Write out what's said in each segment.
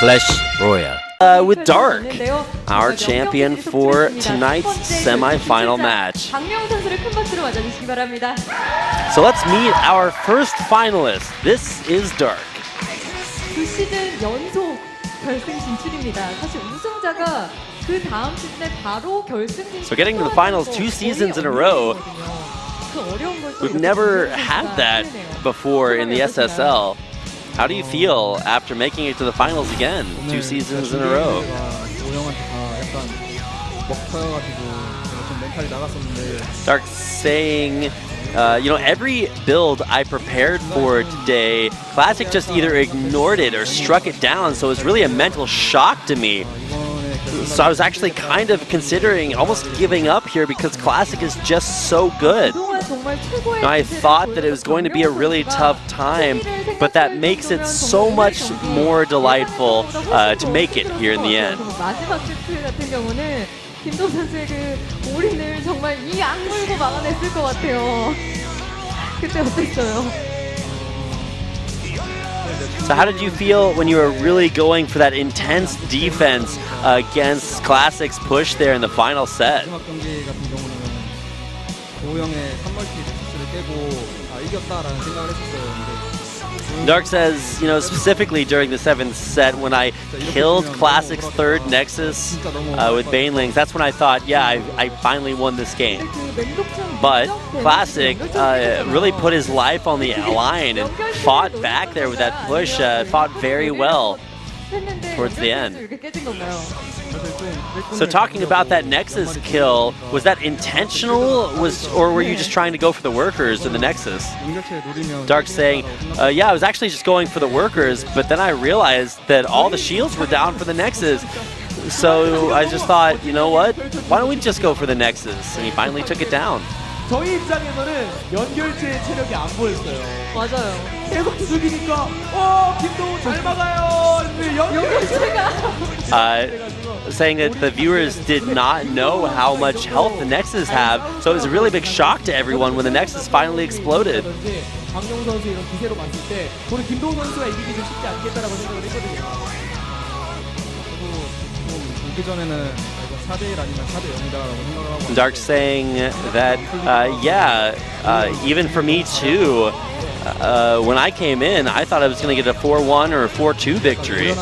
Clash Royale. With Dark, our champion for tonight's semi-final match. So let's meet our first finalist. This is Dark. 2시즌 연속 결승 진출입니다. 사실 우승자가 그 다음 시즌에 바로 결승 진출. So getting to the finals 2 seasons in a row. We've never had that before in the SSL. How do you feel after making it to the finals again, 2 seasons in a row? Dark saying, you know, every build I prepared for today, Classic just either ignored it or struck it down, so it was really a mental shock to me. So I was actually kind of considering almost giving up here because Classic is just so good. Now, I thought that it was going to be a really tough time, but that makes it so much more delightful to make it here in the end. 김도 선수의 그 올인을 정말 이 악물고 막아냈을 것 같아요. 그때 어땠어요? So how did you feel when you were really going for that intense defense against Classic's push there in the final set? Dark says, you know, specifically during the 7th set when I killed Classic's 3rd Nexus with Banelings, that's when I thought, yeah, I finally won this game. But Classic really put his life on the line and fought back there with that push, fought very well towards the end. So talking about that Nexus kill, was that intentional, or were you just trying to go for the workers in the Nexus? Dark saying, yeah, I was actually just going for the workers, but then I realized that all the shields were down for the Nexus. So I just thought, you know what, why don't we just go for the Nexus? And he finally took it down. 저희 입장에서는 연결체의 체력이 안 보였어요. 맞아요. 계속 두들기니까 김도우 잘 막아요. 연결체가 saying that the viewers did not know how much health the Nexus have, so it was a really big shock to everyone when the Nexus finally exploded. 박영우 선수의 이런 기세로 봤을 때 저는 김도우 선수가 이기기 좀 쉽지 않겠다라고 생각을 했거든요. 오기 전에는 4대1 아니면 4대0이다라고 생각을 하고. Dark saying that, yeah, even for me too, when I came in, I thought I was going to get a 4-1 or a 4-2 victory.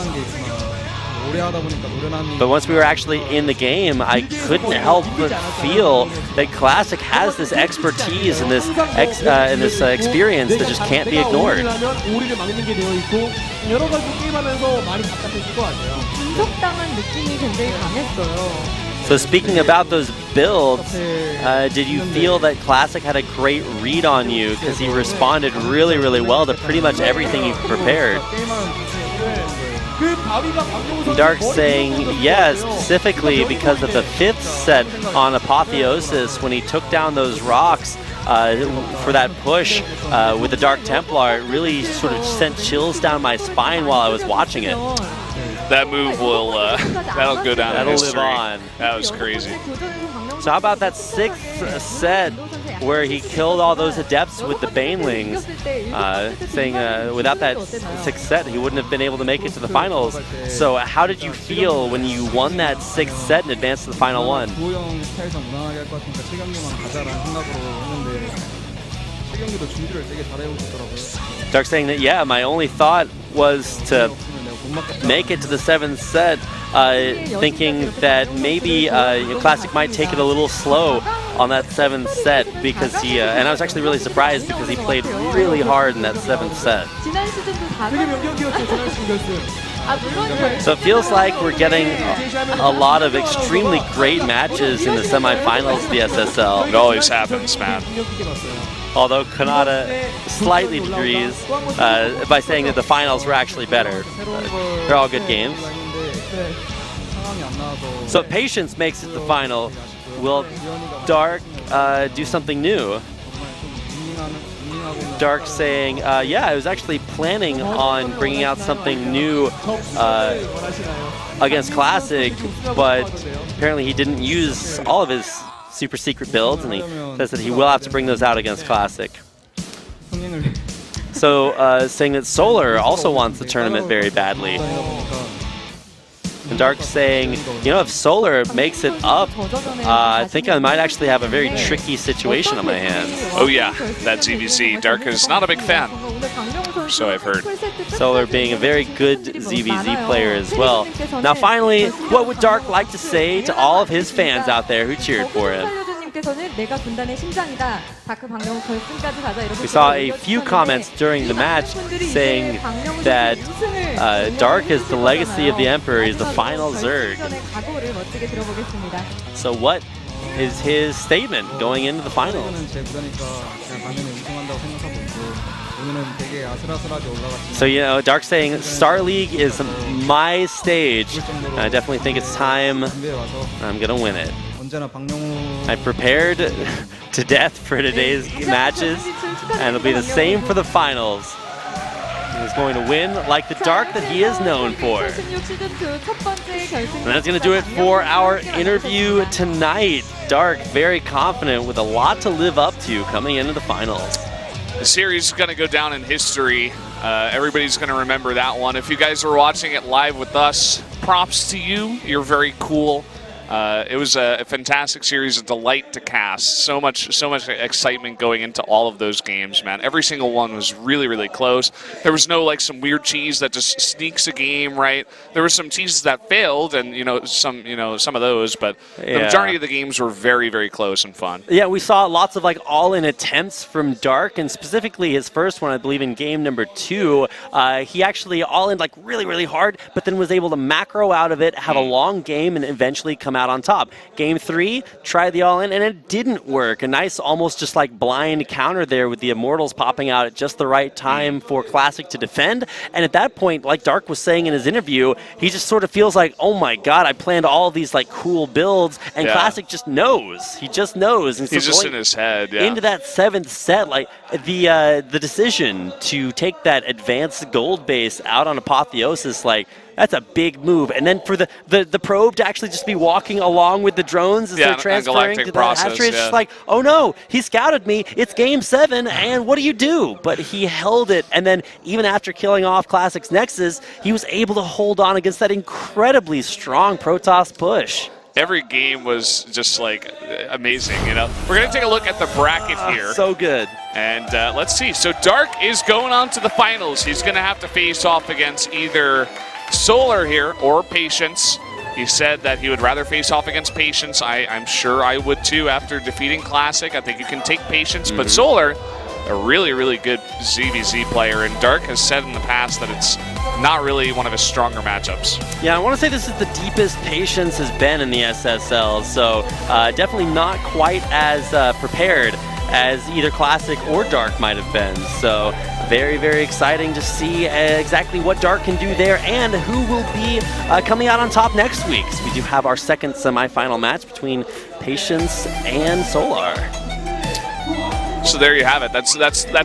But once we were actually in the game, I couldn't help but feel that Classic has this expertise and this experience that just can't be ignored. So speaking about those builds, did you feel that Classic had a great read on you because he responded really, really well to pretty much everything you prepared? Dark saying, yes, specifically because of the 5th set on Apotheosis when he took down those rocks for that push with the Dark Templar, it really sort of sent chills down my spine while I was watching it. That move will, that'll go down in history. Live on. That was crazy. So how about that 6th set where he killed all those adepts with the Banelings, saying without that 6th set he wouldn't have been able to make it to the finals. So how did you feel when you won that 6th set and advanced to the final one? Dark saying that, yeah, my only thought was to make it to the 7th set, thinking that maybe Classic might take it a little slow on that 7th set because he, and I was actually really surprised because he played really hard in that 7th set. So it feels like we're getting a lot of extremely great matches in the semifinals of the SSL. It always happens, man. Although Kanata slightly agrees by saying that the finals were actually better. They're all good games. So Patience makes it to the final. Will Dark do something new? Dark saying, yeah, I was actually planning on bringing out something new against Classic, but apparently he didn't use all of his super secret builds, and he says that he will have to bring those out against Classic. So saying that Solar also wants the tournament very badly. And Dark saying, you know, if Solar makes it up, I think I might actually have a very tricky situation on my hands. Oh yeah, that ZVZ. Dark is not a big fan, so I've heard. Solar being a very good ZVZ player as well. Now finally, what would Dark like to say to all of his fans out there who cheered for him? We saw a few comments during the match saying that Dark is the legacy of the Emperor, he's the final Zerg. So what is his statement going into the finals? So, you know, Dark saying Star League is my stage. I definitely think it's time I'm going to win it. I prepared to death for today's matches, and it'll be the same for the finals. He's going to win like the Dark that he is known for. And that's going to do it for our interview tonight. Dark, very confident with a lot to live up to coming into the finals. The series is going to go down in history. Everybody's going to remember that one. If you guys are watching it live with us, props to you. You're very cool. It was a fantastic series, a delight to cast. So much excitement going into all of those games, man. Every single one was really, really close. There was no like some weird cheese that just sneaks a game, right? There were some cheeses that failed, and some of those, but the majority of the games were very, very close and fun. Yeah, we saw lots of like all-in attempts from Dark, and specifically his first one, I believe, in game number 2. He actually all-in like really, really hard, but then was able to macro out of it, have a long game, and eventually come out on top. Game 3, tried the all-in, and it didn't work. A nice, almost just like blind counter there with the Immortals popping out at just the right time for Classic to defend. And at that point, like Dark was saying in his interview, he just sort of feels like, oh my god, I planned all these like cool builds, and Classic just knows. He just knows. And so he's just in his head. Yeah. Into that 7th set, like the decision to take that advanced gold base out on Apotheosis, like that's a big move. And then for the probe to actually just be walking along with the drones as they're transferring to the hash rate, it's just like, oh no, he scouted me. It's game 7, and what do you do? But he held it, and then even after killing off Classic's Nexus, he was able to hold on against that incredibly strong Protoss push. Every game was just like amazing, you know. We're gonna take a look at the bracket here. So good. And let's see. So Dark is going on to the finals. He's gonna have to face off against either Solar here or Patience. He said that he would rather face off against Patience. I'm sure I would too after defeating Classic. I think you can take Patience, but Solar, a really, really good ZVZ player, and Dark has said in the past that it's not really one of his stronger matchups. Yeah, I want to say this is the deepest Patience has been in the SSL, so definitely not quite as prepared as either Classic or Dark might have been. So very, very exciting to see exactly what Dark can do there and who will be coming out on top next week. So we do have our second semifinal match between Patience and Solar. So there you have it. That's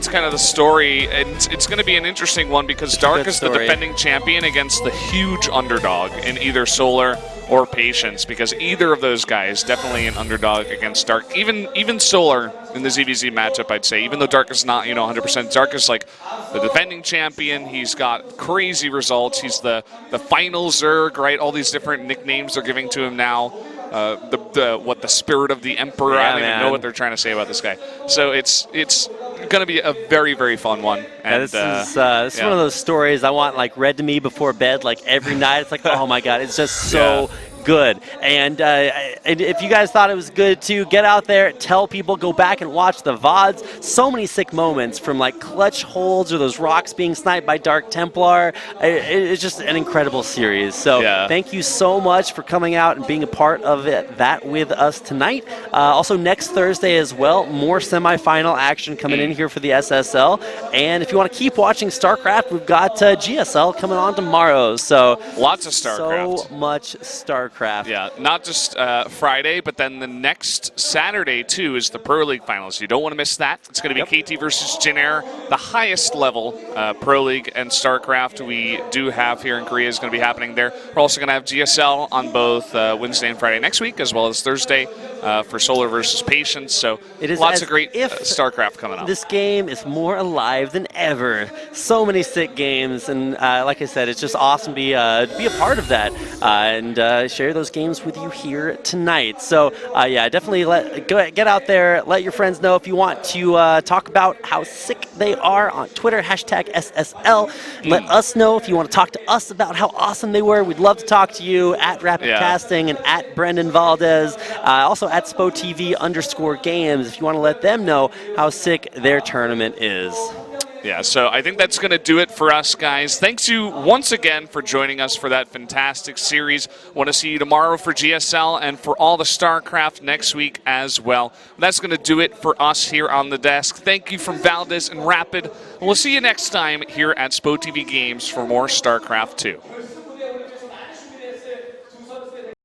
kind of the story, and it's going to be an interesting one because Dark is the defending champion against the huge underdog in either Solar or Patience, because either of those guys definitely an underdog against Dark. Even Solar in the ZVZ matchup, I'd say, even though Dark is not 100%, Dark is like the defending champion. He's got crazy results. He's the final Zerg, right? All these different nicknames they're giving to him now. The spirit of the Emperor. I don't even know what they're trying to say about this guy. So it's going to be a very, very fun one. And this is one of those stories I want like read to me before bed, like every night. It's like, oh my god, it's just so good. And if you guys thought it was good too, get out there, tell people, go back and watch the VODs. So many sick moments from like clutch holds or those rocks being sniped by Dark Templar. It's just an incredible series. So thank you so much for coming out and being a part of that with us tonight. Also next Thursday as well, more semifinal action coming in here for the SSL. And if you want to keep watching StarCraft, we've got GSL coming on tomorrow. So lots of StarCraft. So much StarCraft. Yeah, not just Friday, but then the next Saturday, too, is the Pro League Finals. You don't want to miss that. It's going to be KT versus Jin Air, the highest level Pro League and StarCraft we do have here in Korea is going to be happening there. We're also going to have GSL on both Wednesday and Friday next week, as well as Thursday for Solar versus Patience. So It is lots as of great if StarCraft coming up. This game is more alive than ever. So many sick games, and like I said, it's just awesome to be a part of that and share those games with you here tonight. So yeah, definitely get out there, let your friends know if you want to talk about how sick they are on Twitter, hashtag SSL. Let us know if you want to talk to us about how awesome they were. We'd love to talk to you at Rapid Casting and at Brendan Valdez, also at SpoTV_games if you want to let them know how sick their tournament is. Yeah, so I think that's going to do it for us, guys. Thanks you once again for joining us for that fantastic series. Want to see you tomorrow for GSL and for all the StarCraft next week as well. That's going to do it for us here on the desk. Thank you from Valdez and Rapid. We'll see you next time here at SpoTV Games for more StarCraft 2.